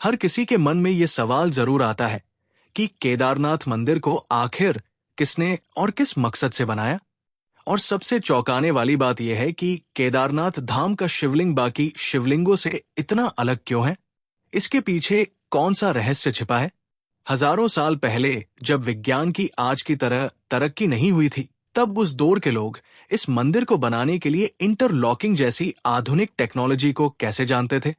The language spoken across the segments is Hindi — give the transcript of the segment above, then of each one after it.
हर किसी के मन में ये सवाल जरूर आता है कि केदारनाथ मंदिर को आखिर किसने और किस मकसद से बनाया। और सबसे चौंकाने वाली बात यह है कि केदारनाथ धाम का शिवलिंग बाकी शिवलिंगों से इतना अलग क्यों है? इसके पीछे कौन सा रहस्य छिपा है? हजारों साल पहले जब विज्ञान की आज की तरह तरक्की नहीं हुई थी, तब उस दौर के लोग इस मंदिर को बनाने के लिए इंटरलॉकिंग जैसी आधुनिक टेक्नोलॉजी को कैसे जानते थे?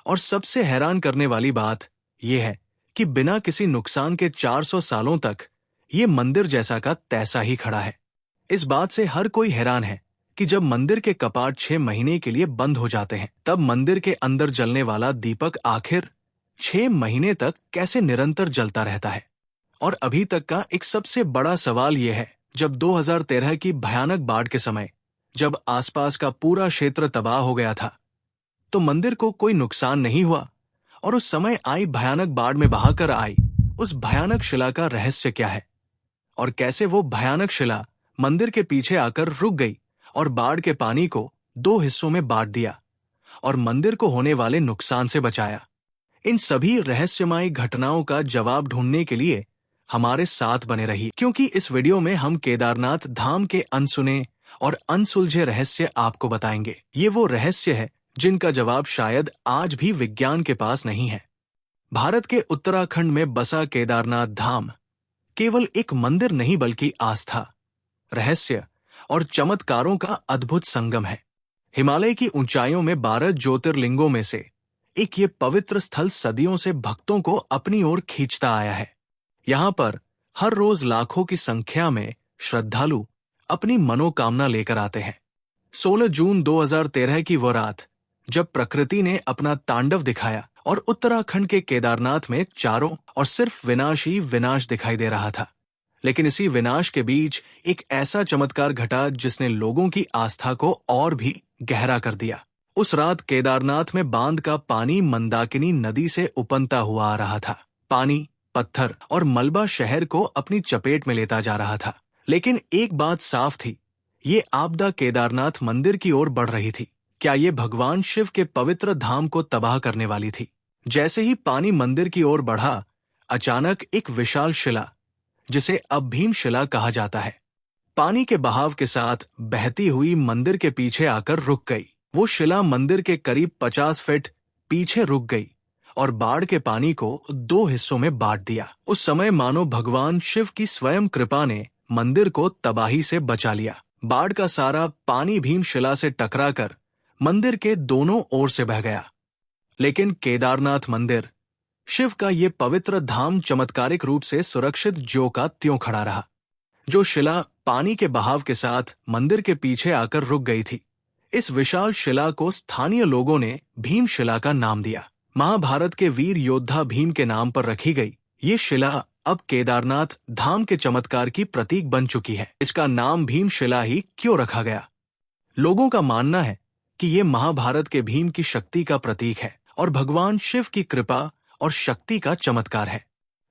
और सबसे हैरान करने वाली बात यह है कि बिना किसी नुकसान के 400 सालों तक ये मंदिर जैसा का तैसा ही खड़ा है। इस बात से हर कोई हैरान है कि जब मंदिर के कपाट 6 महीने के लिए बंद हो जाते हैं, तब मंदिर के अंदर जलने वाला दीपक आखिर 6 महीने तक कैसे निरंतर जलता रहता है। और अभी तक का एक सबसे बड़ा सवाल यह है, जब 2013 की भयानक बाढ़ के समय जब आसपास का पूरा क्षेत्र तबाह हो गया था, तो मंदिर को कोई नुकसान नहीं हुआ। और उस समय आई भयानक बाढ़ में बहाकर आई उस भयानक शिला का रहस्य क्या है? और कैसे वो भयानक शिला मंदिर के पीछे आकर रुक गई और बाढ़ के पानी को 2 हिस्सों में बांट दिया और मंदिर को होने वाले नुकसान से बचाया? इन सभी रहस्यमयी घटनाओं का जवाब ढूंढने के लिए हमारे साथ बने रहिए, क्योंकि इस वीडियो में हम केदारनाथ धाम के अनसुने और अनसुलझे रहस्य आपको बताएंगे। ये वो रहस्य है जिनका जवाब शायद आज भी विज्ञान के पास नहीं है। भारत के उत्तराखंड में बसा केदारनाथ धाम केवल एक मंदिर नहीं बल्कि आस्था, रहस्य और चमत्कारों का अद्भुत संगम है। हिमालय की ऊंचाइयों में 12 ज्योतिर्लिंगों में से एक ये पवित्र स्थल सदियों से भक्तों को अपनी ओर खींचता आया है। यहाँ पर हर रोज लाखों की संख्या में श्रद्धालु अपनी मनोकामना लेकर आते हैं। 16 जून 2013 की वो रात जब प्रकृति ने अपना तांडव दिखाया और उत्तराखंड के केदारनाथ में चारों और सिर्फ विनाश ही विनाश दिखाई दे रहा था, लेकिन इसी विनाश के बीच एक ऐसा चमत्कार घटा जिसने लोगों की आस्था को और भी गहरा कर दिया। उस रात केदारनाथ में बांध का पानी मंदाकिनी नदी से उपनता हुआ आ रहा था। पानी, पत्थर और मलबा शहर को अपनी चपेट में लेता जा रहा था। लेकिन एक बात साफ थी, ये आपदा केदारनाथ मंदिर की ओर बढ़ रही थी। क्या ये भगवान शिव के पवित्र धाम को तबाह करने वाली थी? जैसे ही पानी मंदिर की ओर बढ़ा, अचानक एक विशाल शिला, जिसे अब भीमशिला कहा जाता है, पानी के बहाव के साथ बहती हुई मंदिर के पीछे आकर रुक गई। वो शिला मंदिर के करीब 50 फीट पीछे रुक गई और बाढ़ के पानी को 2 हिस्सों में बांट दिया। उस समय मानो भगवान शिव की स्वयं कृपा ने मंदिर को तबाही से बचा लिया। बाढ़ का सारा पानी भीमशिला से टकराकर मंदिर के दोनों ओर से बह गया। लेकिन केदारनाथ मंदिर, शिव का ये पवित्र धाम, चमत्कारिक रूप से सुरक्षित ज्यों का त्यों खड़ा रहा। जो शिला पानी के बहाव के साथ मंदिर के पीछे आकर रुक गई थी, इस विशाल शिला को स्थानीय लोगों ने भीमशिला का नाम दिया। महाभारत के वीर योद्धा भीम के नाम पर रखी गई ये शिला अब केदारनाथ धाम के चमत्कार की प्रतीक बन चुकी है। इसका नाम भीमशिला ही क्यों रखा गया? लोगों का मानना है कि ये महाभारत के भीम की शक्ति का प्रतीक है और भगवान शिव की कृपा और शक्ति का चमत्कार है।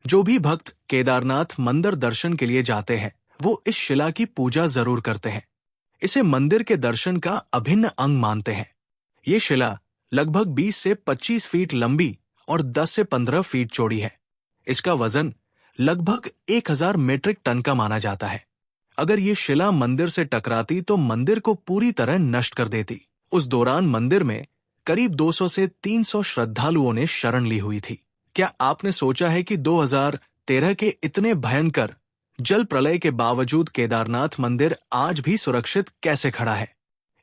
जो भी भक्त केदारनाथ मंदिर दर्शन के लिए जाते हैं, वो इस शिला की पूजा जरूर करते हैं। इसे मंदिर के दर्शन का अभिन्न अंग मानते हैं। ये शिला लगभग 20 से 25 फीट लंबी और 10 से 15 फीट चौड़ी है। इसका वजन लगभग 1000 मीट्रिक टन का माना जाता है। अगर ये शिला मंदिर से टकराती तो मंदिर को पूरी तरह नष्ट कर देती। उस दौरान मंदिर में करीब 200 से 300 श्रद्धालुओं ने शरण ली हुई थी। क्या आपने सोचा है कि 2013 के इतने भयंकर जल प्रलय के बावजूद केदारनाथ मंदिर आज भी सुरक्षित कैसे खड़ा है?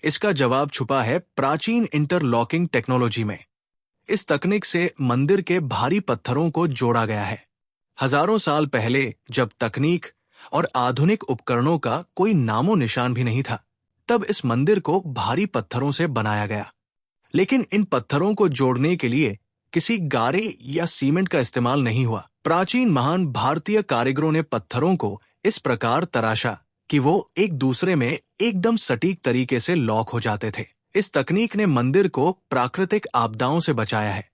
इसका जवाब छुपा है प्राचीन इंटरलॉकिंग टेक्नोलॉजी में। इस तकनीक से मंदिर के भारी पत्थरों को जोड़ा गया है। हजारों साल पहले जब तकनीक और आधुनिक उपकरणों का कोई नामो निशान भी नहीं था, तब इस मंदिर को भारी पत्थरों से बनाया गया। लेकिन इन पत्थरों को जोड़ने के लिए किसी गारे या सीमेंट का इस्तेमाल नहीं हुआ। प्राचीन महान भारतीय कारीगरों ने पत्थरों को इस प्रकार तराशा कि वो एक दूसरे में एकदम सटीक तरीके से लॉक हो जाते थे। इस तकनीक ने मंदिर को प्राकृतिक आपदाओं से बचाया है,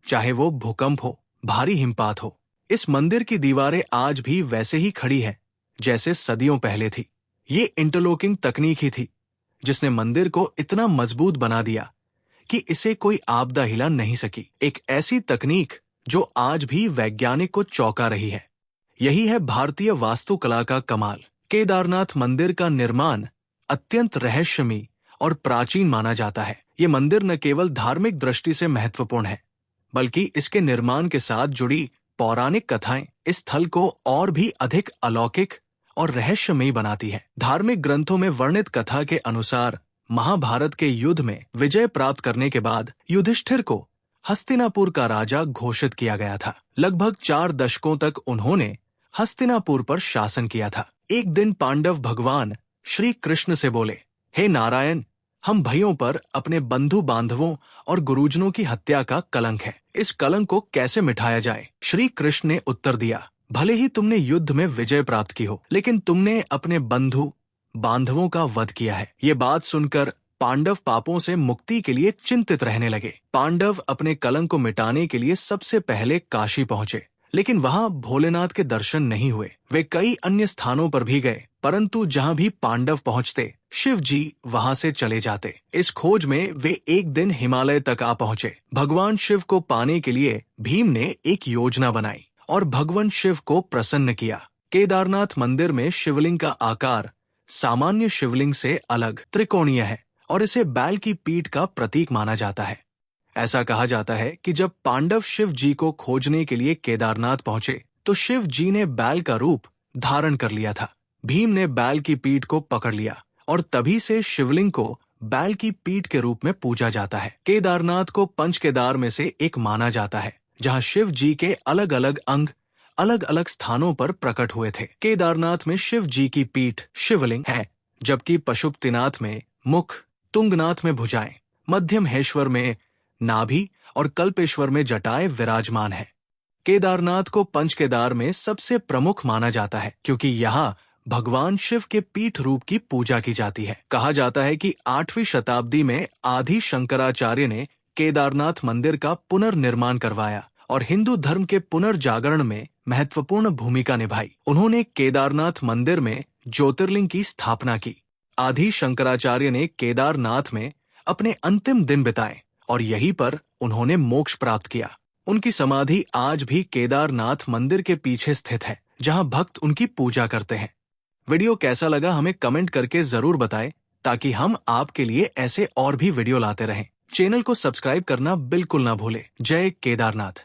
चाहे वो भूकंप हो, भारी हिमपात हो। इस मंदिर की दीवारें आज भी वैसे ही खड़ी हैं जैसे सदियों पहले थी। ये इंटरलॉकिंग तकनीक ही थी जिसने मंदिर को इतना मजबूत बना दिया कि इसे कोई आपदा हिला नहीं सकी। एक ऐसी तकनीक जो आज भी वैज्ञानिक को चौंका रही है। यही है भारतीय वास्तुकला का कमाल। केदारनाथ मंदिर का निर्माण अत्यंत रहस्यमयी और प्राचीन माना जाता है। ये मंदिर न केवल धार्मिक दृष्टि से महत्वपूर्ण है, बल्कि इसके निर्माण के साथ जुड़ी पौराणिक कथाएं इस स्थल को और भी अधिक अलौकिक और रहस्यमयी बनाती है। धार्मिक ग्रंथों में वर्णित कथा के अनुसार महाभारत के युद्ध में विजय प्राप्त करने के बाद युधिष्ठिर को हस्तिनापुर का राजा घोषित किया गया था। लगभग 4 दशकों तक उन्होंने हस्तिनापुर पर शासन किया था। एक दिन पांडव भगवान श्री कृष्ण से बोले, हे नारायण, हम भाइयों पर अपने बंधु बांधवों और गुरुजनों की हत्या का कलंक है। इस कलंक को कैसे मिटाया जाए? श्री कृष्ण ने उत्तर दिया, भले ही तुमने युद्ध में विजय प्राप्त की हो, लेकिन तुमने अपने बंधु बांधवों का वध किया है। ये बात सुनकर पांडव पापों से मुक्ति के लिए चिंतित रहने लगे। पांडव अपने कलंक को मिटाने के लिए सबसे पहले काशी पहुंचे, लेकिन वहां भोलेनाथ के दर्शन नहीं हुए। वे कई अन्य स्थानों पर भी गए, परंतु जहां भी पांडव पहुंचते, शिव जी वहां से चले जाते। इस खोज में वे एक दिन हिमालय तक आ पहुंचे। भगवान शिव को पाने के लिए भीम ने एक योजना बनाई और भगवान शिव को प्रसन्न किया। केदारनाथ मंदिर में शिवलिंग का आकार सामान्य शिवलिंग से अलग त्रिकोणीय है और इसे बैल की पीठ का प्रतीक माना जाता है। ऐसा कहा जाता है कि जब पांडव शिव जी को खोजने के लिए केदारनाथ पहुंचे, तो शिव जी ने बैल का रूप धारण कर लिया था। भीम ने बैल की पीठ को पकड़ लिया और तभी से शिवलिंग को बैल की पीठ के रूप में पूजा जाता है। केदारनाथ को पंच केदार में से एक माना जाता है, जहां शिव जी के अलग अलग अंग अलग अलग स्थानों पर प्रकट हुए थे। केदारनाथ में शिव जी की पीठ शिवलिंग है, जबकि पशुपतिनाथ में मुख, तुंगनाथ में भुजाएं, मध्यमहेश्वर में नाभि और कल्पेश्वर में जटाएं विराजमान है। केदारनाथ को पंच केदार में सबसे प्रमुख माना जाता है, क्योंकि यहाँ भगवान शिव के पीठ रूप की पूजा की जाती है। कहा जाता है कि 8वीं शताब्दी में आदि शंकराचार्य ने केदारनाथ मंदिर का पुनर्निर्माण करवाया और हिंदू धर्म के पुनर्जागरण में महत्वपूर्ण भूमिका निभाई। उन्होंने केदारनाथ मंदिर में ज्योतिर्लिंग की स्थापना की। आदि शंकराचार्य ने केदारनाथ में अपने अंतिम दिन बिताए और यहीं पर उन्होंने मोक्ष प्राप्त किया। उनकी समाधि आज भी केदारनाथ मंदिर के पीछे स्थित है, जहां भक्त उनकी पूजा करते हैं। वीडियो कैसा लगा हमें कमेंट करके जरूर बताएं, ताकि हम आपके लिए ऐसे और भी वीडियो लाते रहें। चैनल को सब्सक्राइब करना बिल्कुल ना भूलें। जय केदारनाथ।